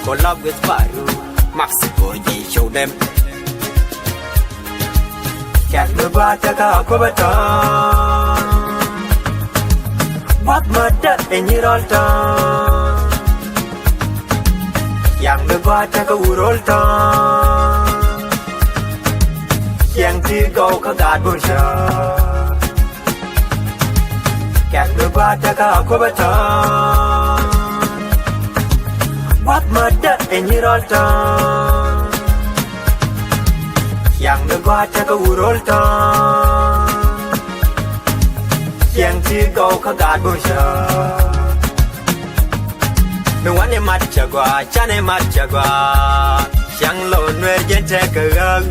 Collab with Baru, Mexico, show them. Can't move out the Kakobata. What murder in your altar? Young the Bataka Urolta. Young Tigo Kagat Busha. Can't move out the Kakobata. What murder in your altar? Young the Guataca Urolta. Young Tigo Kagat Busha. No one in Machagua, Chane Machagua. Young lone where you take a rug.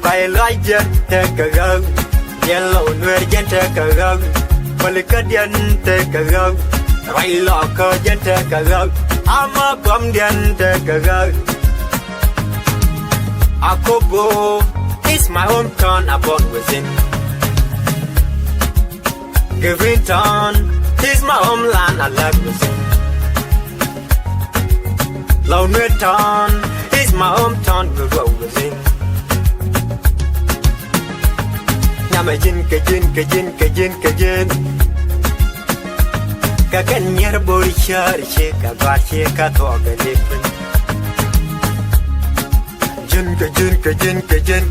By light, take a rug. Yellow where you take a rug. Polycadian take a rug. Right locker, you take a rug. I'm a Bumdian take a rug. Akobo is my hometown, I born within. Greentown is my homeland, I love within. Lone Town is my hometown, we grow within. Namajin, Kajin. Kakan yer bori shar sheka bar sheka toga different.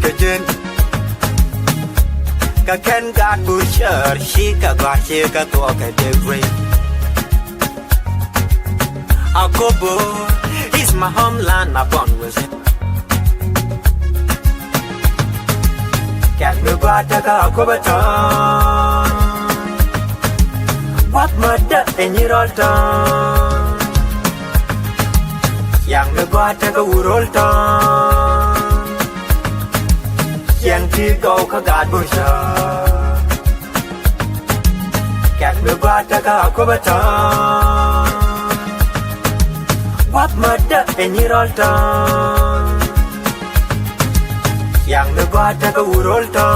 Kajin. Kakan got bori shar sheka bar sheka toga different. Akobo is my homeland, I born with it. Can't move out the Kakobata. What murder in your altar? Young the Guataca Urolta. Young Tigo Kagat Busha. Can't the Guataca Kakobata. What murder in your altar? Young the Guataca Urolta.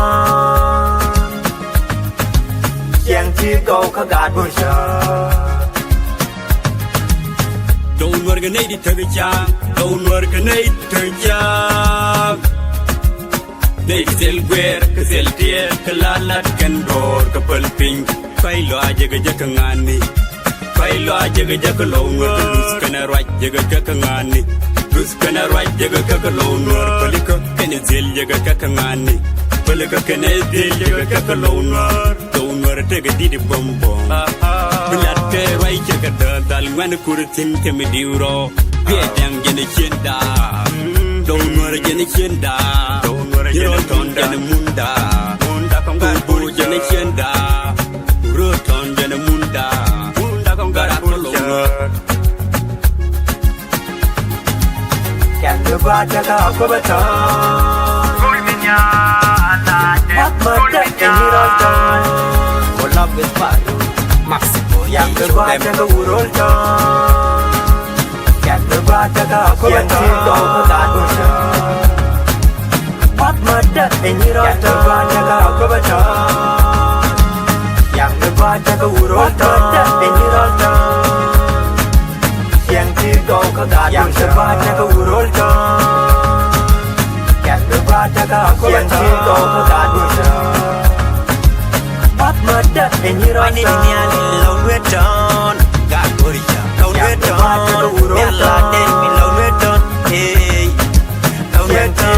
Young Tigo Kagat Busha. Don't work an 80 to the job. Don't work an 8 to the job. They still wear a Celtia, Kalala, Kandor, Kapal Pink, Kailo Jagakangani. Kailo Jagakalonga, Luskana right Jagakangani. Luskana right Jagakalonga, Palika, Kenizil Jagakangani. Palika Kenizil Jagakalonga. Take a diddy bum bum. Blood right, check a dal when a curtain can be duro. Get young in the chinda. Don't worry, in the chinda. Don't worry, you don't get a munda. Munda come back, bull, in the chinda. Root on the munda. Munda come back, Can the Bataka Akobata? What murder in your altar? Love with Baru, Mexico, Young the Guataca Urolta. Young the Guataca Akobata. What murder in your altar? Akobata. Young the Guataca Urolta. In your altar. Young Tigo Kagat. Young the Guataca Urolta. Young the Guataca Akobata. Young Tigo Kagat. What murder in your altar? Lone Weton, God Borisha, Lone Weton, Yalla, tell me Lone Weton, hey, Lone Weton,